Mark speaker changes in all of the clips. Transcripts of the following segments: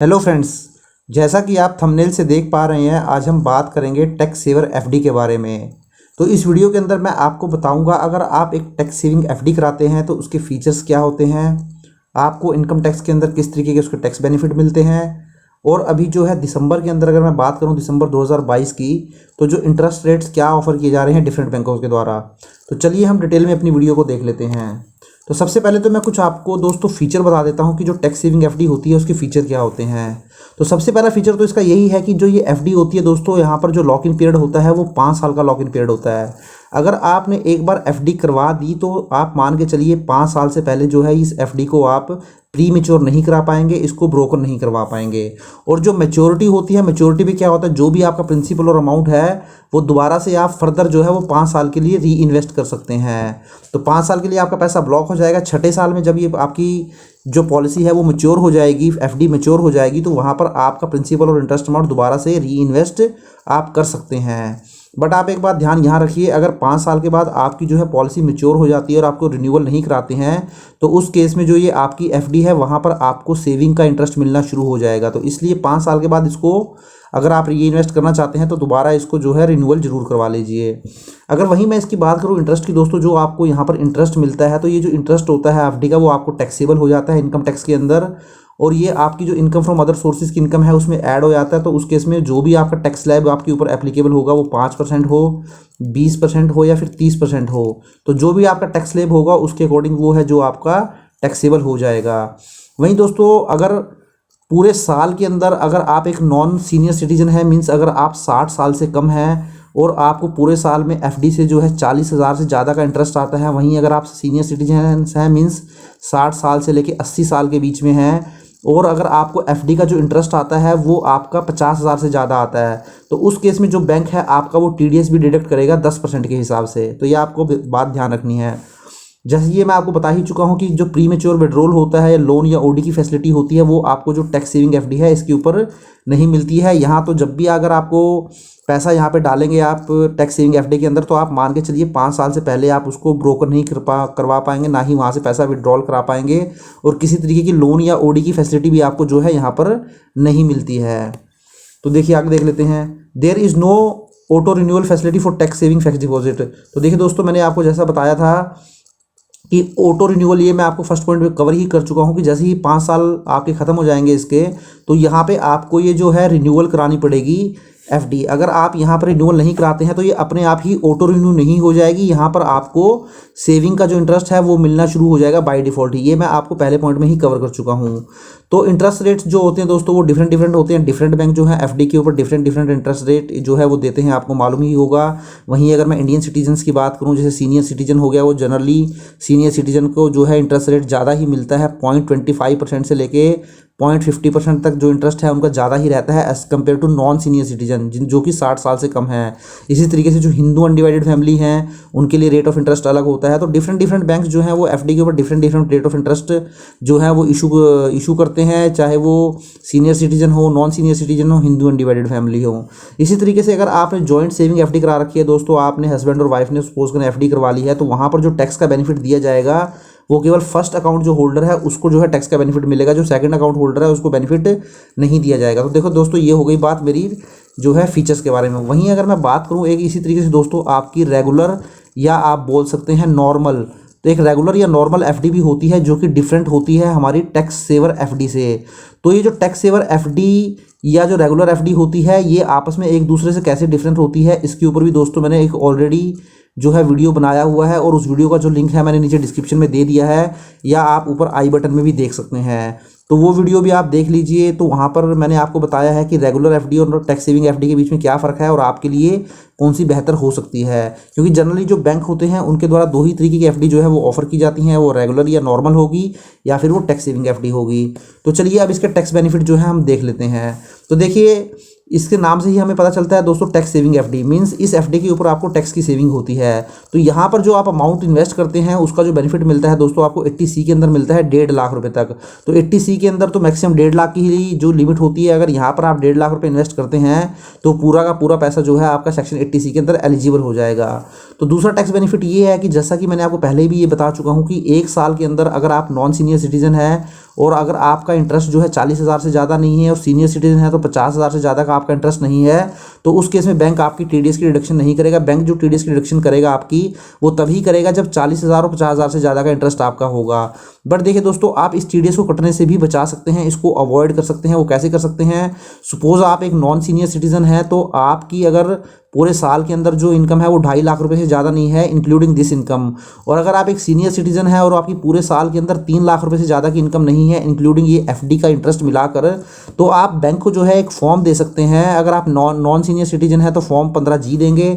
Speaker 1: Hello friends. जैसा कि आप थंबनेल से देख पा रहे हैं, आज हम बात करेंगे टैक्स सेवर एफडी के बारे में। तो इस वीडियो के अंदर मैं आपको बताऊंगा, अगर आप एक टैक्स सेविंग एफडी कराते हैं तो उसके फीचर्स क्या होते हैं, आपको इनकम टैक्स के अंदर किस तरीके के उसके टैक्स बेनिफिट मिलते हैं, और अभी जो है दिसंबर के अंदर अगर मैं बात करूं दिसंबर 2022 की, तो जो इंटरेस्ट रेट्स क्या ऑफ़र किए जा रहे हैं डिफरेंट बैंकों के द्वारा। तो चलिए हम डिटेल में अपनी वीडियो को देख लेते हैं। तो सबसे पहले तो मैं कुछ आपको दोस्तों फीचर बता देता हूं कि जो टैक्स सेविंग एफडी होती है उसके फीचर क्या होते हैं। तो सबसे पहला फीचर तो इसका यही है कि जो ये एफडी होती है दोस्तों, यहाँ पर जो लॉक इन पीरियड होता है वो 5 साल का लॉक इन पीरियड होता है। अगर आपने एक बार एफडी करवा दी तो आप मान के चलिए 5 साल से पहले जो है इस एफडी को आप प्री मेच्योर नहीं करा पाएंगे, इसको ब्रोकर नहीं करवा पाएंगे। और जो मेच्योरिटी होती है, मेच्योरिटी भी क्या होता है, जो भी आपका प्रिंसिपल और अमाउंट है वो दोबारा से आप फर्दर जो है वो 5 साल के लिए री इन्वेस्ट कर सकते हैं। तो 5 साल के लिए आपका पैसा ब्लॉक हो जाएगा। छठे साल में जब ये आपकी जो पॉलिसी है वो मैच्योर हो जाएगी, एफडी मैच्योर हो जाएगी, तो वहाँ पर आपका प्रिंसिपल और इंटरेस्ट अमाउंट दोबारा से री इन्वेस्ट आप कर सकते हैं। बट आप एक बात ध्यान यहाँ रखिए, अगर 5 साल के बाद आपकी जो है पॉलिसी मैच्योर हो जाती है और आपको रिन्यूअल नहीं कराते हैं, तो उस केस में जो ये आपकी एफडी है वहाँ पर आपको सेविंग का इंटरेस्ट मिलना शुरू हो जाएगा। तो इसलिए 5 साल के बाद इसको अगर आप री इन्वेस्ट करना चाहते हैं तो दोबारा इसको जो है रिन्यूअल जरूर करवा लीजिए। अगर वहीं मैं इसकी बात करूँ इंटरेस्ट की दोस्तों, जो आपको यहाँ पर इंटरेस्ट मिलता है, तो ये जो इंटरेस्ट होता है एफडी का वो आपको टैक्सेबल हो जाता है इनकम टैक्स के अंदर, और ये आपकी जो इनकम फ्रॉम अदर सोर्सेज की इनकम है उसमें ऐड हो जाता है। तो उस केस में जो भी आपका टैक्स स्लैब आपके ऊपर एप्लीकेबल होगा वो 5% हो, 20% हो या फिर 30% हो, तो जो भी आपका टैक्स स्लैब होगा उसके अकॉर्डिंग वो है जो आपका टैक्सेबल हो जाएगा। वहीं दोस्तों अगर पूरे साल के अंदर अगर आप एक नॉन सीनियर सिटीजन है, मीन्स अगर आप 60 साल से कम हैं और आपको पूरे साल में एफडी से जो है 40,000 से ज़्यादा का इंटरेस्ट आता है, वहीं अगर आप सीनियर सिटीजन हैं मीन्स 60 साल से लेके 80 साल के बीच में हैं, और अगर आपको एफडी का जो इंटरेस्ट आता है वो आपका 50,000 से ज़्यादा आता है, तो उस केस में जो बैंक है आपका वो टीडीएस भी डिडक्ट करेगा 10% के हिसाब से। तो ये आपको बात ध्यान रखनी है। जैसे ये मैं आपको बता ही चुका हूँ कि जो प्री मेच्योर विड्रॉल होता है या लोन या ओडी की फैसिलिटी होती है वो आपको जो टैक्स सेविंग एफडी है इसके ऊपर नहीं मिलती है। यहाँ तो जब भी अगर आपको पैसा यहाँ पे डालेंगे आप टैक्स सेविंग एफडी के अंदर, तो आप मान के चलिए 5 साल से पहले आप उसको ब्रोकर नहीं करवा पाएंगे, ना ही वहाँ से पैसा विड्रॉल करा पाएंगे, और किसी तरीके की लोन या ओडी की फैसिलिटी भी आपको जो है यहाँ पर नहीं मिलती है। तो देखिए आगे देख लेते हैं। There is no auto renewal facility for tax saving fixed deposit. तो देखिए दोस्तों, मैंने आपको जैसा बताया था कि ऑटो रिन्यूअल, ये मैं आपको फर्स्ट पॉइंट में कवर ही कर चुका हूँ कि जैसे ही 5 साल आपके ख़त्म हो जाएंगे इसके, तो यहाँ पे आपको ये जो है रिन्यूअल करानी पड़ेगी एफडी। अगर आप यहाँ पर रिन्यूअल नहीं कराते हैं तो ये अपने आप ही ऑटो रिन्यू नहीं हो जाएगी, यहाँ पर आपको सेविंग का जो इंटरेस्ट है वो मिलना शुरू हो जाएगा बाय डिफ़ॉल्ट ही। ये मैं आपको पहले पॉइंट में ही कवर कर चुका हूँ। तो इंटरेस्ट रेट्स जो होते हैं दोस्तों वो डिफरेंट होते हैं। डिफरेंट बैंक जो है एफडी के ऊपर डिफरेंट इंटरेस्ट रेट जो है वो देते हैं, आपको मालूम ही होगा। वहीं अगर मैं इंडियन सिटीजन्स की बात करूँ, जैसे सीनियर सिटीजन हो गया, वो जनरली सीनियर सिटीजन को जो है इंटरेस्ट रेट ज़्यादा ही मिलता है। 0.25% से लेके 0.50% तक जो इंटरेस्ट है उनका ज़्यादा ही रहता है as compare to non senior citizen जो कि 60 साल से कम है। इसी तरीके से जो हिंदू अनडिवाइडेड फैमिली हैं उनके लिए रेट ऑफ इंटरेस्ट अलग होता है। तो डिफरेंट बैंक जो हैं वो एफडी के ऊपर डिफरेंट रेट ऑफ इंटरेस्ट जो है वो इशू करते हैं, चाहे वो सीनियर सिटीजन हो, नॉन सीनियर सिटीजन हो, हिंदू अनडिवाइडेड फैमिली हो। इसी तरीके से अगर आपने जॉइंट सेविंग एफडी करा रखी है दोस्तों, आपने हस्बैंड और वाइफ ने सपोज करें एफडी करवा ली है, तो वहाँ पर जो टैक्स का बेनिफिट दिया जाएगा वो केवल फर्स्ट अकाउंट जो होल्डर है उसको जो है टैक्स का बेनिफिट मिलेगा, जो सेकंड अकाउंट होल्डर है उसको बेनिफिट नहीं दिया जाएगा। तो देखो दोस्तों, ये हो गई बात मेरी जो है फीचर्स के बारे में। वहीं अगर मैं बात करूँ एक इसी तरीके से दोस्तों आपकी रेगुलर या आप बोल सकते हैं नॉर्मल, तो एक रेगुलर या नॉर्मल एफडी भी होती है जो कि डिफरेंट होती है हमारी टैक्स सेवर एफडी से। तो ये जो टैक्स सेवर एफडी या जो रेगुलर एफडी होती है ये आपस में एक दूसरे से कैसे डिफरेंट होती है, इसके ऊपर भी दोस्तों मैंने एक ऑलरेडी जो है वीडियो बनाया हुआ है, और उस वीडियो का जो लिंक है मैंने नीचे डिस्क्रिप्शन में दे दिया है, या आप ऊपर आई बटन में भी देख सकते हैं। तो वो वीडियो भी आप देख लीजिए। तो वहाँ पर मैंने आपको बताया है कि रेगुलर एफडी और टैक्स सेविंग एफडी के बीच में क्या फ़र्क है और आपके लिए कौन सी बेहतर हो सकती है। क्योंकि जनरली जो बैंक होते हैं उनके द्वारा 2 ही तरीके की एफडी जो है वो ऑफ़र की जाती हैं, वो रेगुलर या नॉर्मल होगी या फिर वो टैक्स सेविंग एफडी होगी। तो चलिए अब इसके टैक्स बेनिफिट जो है हम देख लेते हैं। तो देखिए इसके नाम से ही हमें पता चलता है दोस्तों, टैक्स सेविंग एफडी मींस इस एफडी के ऊपर आपको टैक्स की सेविंग होती है। तो यहाँ पर जो आप अमाउंट इन्वेस्ट करते हैं उसका जो बेनिफिट मिलता है दोस्तों आपको 80C के अंदर मिलता है 1.5 लाख रुपए तक। तो 80C के अंदर तो मैक्सिमम 1.5 लाख की ही जो लिमिट होती है। अगर यहाँ पर आप 1.5 लाख रुपए इन्वेस्ट करते हैं तो पूरा का पूरा पैसा जो है आपका सेक्शन 80C के अंदर एलिजिबल हो जाएगा। तो दूसरा टैक्स बेनिफिट ये है कि जैसा कि मैंने आपको पहले भी ये बता चुका हूँ कि 1 साल के अंदर अगर आप नॉन सीनियर सिटीजन है और अगर आपका इंटरेस्ट जो है 40,000 से ज़्यादा नहीं है और सीनियर सिटीजन है तो 50,000 से ज़्यादा का आपका इंटरेस्ट नहीं है, तो उस केस में बैंक आपकी टीडीएस की डिडक्शन नहीं करेगा। बैंक जो टीडीएस की डिडक्शन करेगा आपकी वो तभी करेगा जब 40,000 और 50,000 से ज़्यादा का इंटरेस्ट आपका होगा। बट देखिए दोस्तों, आप इस टीडीएस को कटने से भी बचा सकते हैं, इसको अवॉइड कर सकते हैं। वो कैसे कर सकते हैं? सपोज आप एक नॉन सीनियर सिटीजन है तो आपकी अगर पूरे साल के अंदर जो इनकम है वो 2.5 लाख रुपए से ज़्यादा नहीं है इंक्लूडिंग दिस इनकम, और अगर आप एक सीनियर सिटीजन है और आपकी पूरे साल के अंदर 3 लाख रुपए से ज़्यादा की इनकम नहीं है इंक्लूडिंग ये एफडी का इंटरेस्ट मिलाकर, तो आप बैंक को जो है एक फॉर्म दे सकते हैं। अगर आप नॉन सीनियर सिटीजन है तो फॉर्म 15G देंगे,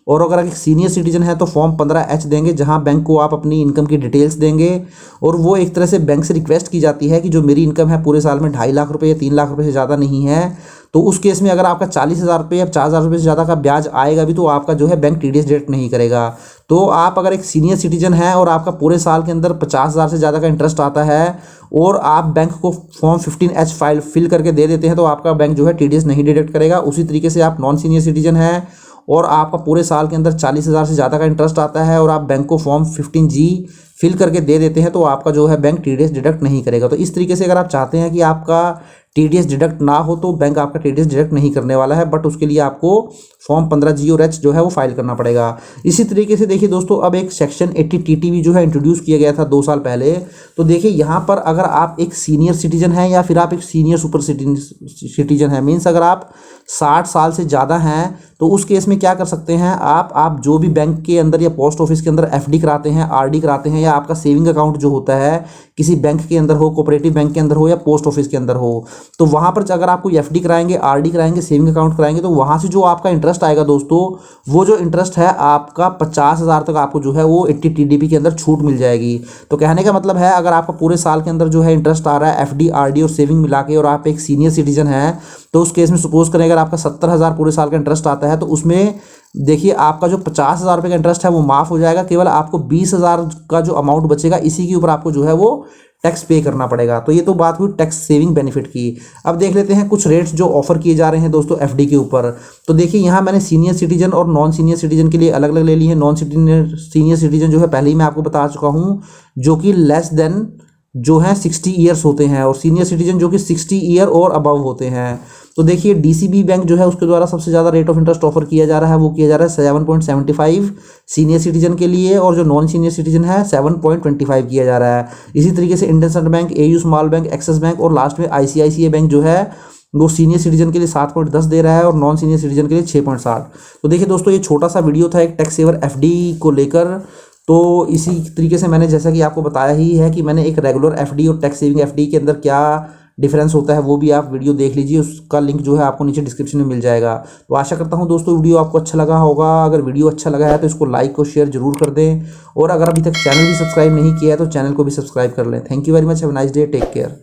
Speaker 1: और अगर एक सीनियर सिटीजन है तो फॉर्म 15H देंगे, जहां बैंक को आप अपनी इनकम की डिटेल्स देंगे। और वो एक तरह से बैंक से रिक्वेस्ट की जाती है कि जो मेरी इनकम है पूरे साल में 2.5 लाख रुपए या 3 लाख रुपए से ज़्यादा नहीं है, तो उस केस में अगर आपका 40,000 रुपये या 50,000 रुपये से ज़्यादा का ब्याज आएगा भी तो आपका जो है बैंक टीडीएस डिडक्ट नहीं करेगा। तो आप अगर एक सीनियर सिटीजन है और आपका पूरे साल के अंदर 50,000 से ज़्यादा का इंटरेस्ट आता है और आप बैंक को फॉर्म 15H फाइल फिल करके दे देते हैं तो आपका बैंक जो है टीडीएस नहीं डिडक्ट करेगा। उसी तरीके से आप नॉन सीनियर सिटीजन है और आपका पूरे साल के अंदर 40,000 से ज़्यादा का इंटरेस्ट आता है और आप बैंक को फॉर्म 15G फिल करके दे देते हैं तो आपका जो है बैंक टीडीएस डिडक्ट नहीं करेगा। तो इस तरीके से अगर आप चाहते हैं कि आपका टीडीएस डिडक्ट ना हो तो बैंक आपका टीडीएस डिडक्ट नहीं करने वाला है, बट उसके लिए आपको फॉर्म 15G और H जो है वो फाइल करना पड़ेगा। इसी तरीके से देखिए दोस्तों, अब एक सेक्शन 80 TTV जो है इंट्रोड्यूस किया गया था 2 साल पहले। तो देखिए यहाँ पर अगर आप एक सीनियर सिटीजन है या फिर आप एक सीनियर सुपर सिटीजन है, मीन्स अगर आप 60 साल से ज़्यादा हैं तो उस केस में क्या कर सकते हैं आप जो भी बैंक के अंदर या पोस्ट ऑफिस के अंदर एफडी कराते हैं, आरडी कराते हैं, या आपका सेविंग अकाउंट जो होता है किसी बैंक के अंदर हो, कोऑपरेटिव बैंक के अंदर हो या पोस्ट ऑफिस के अंदर हो, तो वहाँ पर अगर आपको एफडी कराएंगे, आरडी कराएंगे, सेविंग अकाउंट कराएंगे तो वहाँ से जो आपका इंटरेस्ट आएगा दोस्तों, वो जो इंटरेस्ट है आपका 50,000 तक आपको जो है वो 80 TDP के अंदर छूट मिल जाएगी। तो कहने का मतलब है अगर आपका पूरे साल के अंदर जो है इंटरेस्ट आ रहा है एफडी, आरडी और सेविंग मिला के और आप एक सीनियर सिटीजन है तो उस केस में सपोज करें अगर आपका 70,000 पूरे साल का इंटरेस्ट आता है तो उसमें देखिए आपका जो 50,000 रुपये का इंटरेस्ट है वो माफ़ हो जाएगा। केवल आपको 20,000 का जो अमाउंट बचेगा इसी के ऊपर आपको जो है वो टैक्स पे करना पड़ेगा। तो ये तो बात हुई टैक्स सेविंग बेनिफिट की। अब देख लेते हैं कुछ रेट्स जो ऑफर किए जा रहे हैं दोस्तों एफडी के ऊपर। तो देखिए यहाँ मैंने सीनियर सिटीजन और नॉन सीनियर सिटीजन के लिए अलग अलग ले ली है। नॉन सीनियर सिटीजन जो है पहले ही मैं आपको बता चुका हूँ, जो कि लेस देन जो है 60 ईयर्स होते हैं, और सीनियर सिटीजन जो कि 60 ईयर और अबव होते हैं। तो देखिए डीसीबी बैंक जो है उसके द्वारा सबसे ज़्यादा रेट ऑफ इंटरेस्ट ऑफर किया जा रहा है, वो किया जा रहा है 7.75 सीनियर सिटीजन के लिए, और जो नॉन सीनियर सिटीजन है 7.25 किया जा रहा है। इसी तरीके से Indian central bank, AU small bank, axis bank और लास्ट में आईसीआईसीआई बैंक जो है वो सीनियर सिटीजन के लिए 7.10 दे रहा है और नॉन सीनियर सिटीजन के लिए 6.60। तो देखिए दोस्तों ये छोटा सा वीडियो था एक टैक्स सेवर एफडी को लेकर। तो इसी तरीके से मैंने जैसा कि आपको बताया ही है कि मैंने एक रेगुलर एफडी और टैक्स सेविंग एफडी के अंदर क्या डिफरेंस होता है वो भी आप वीडियो देख लीजिए, उसका लिंक जो है आपको नीचे डिस्क्रिप्शन में मिल जाएगा। तो आशा करता हूं दोस्तों वीडियो आपको अच्छा लगा होगा। अगर वीडियो अच्छा लगा है तो इसको लाइक और शेयर जरूर कर दें, और अगर अभी तक चैनल भी सब्सक्राइब नहीं किया है तो चैनल को भी सब्सक्राइब कर लें। Thank you very much, have a nice day, take care.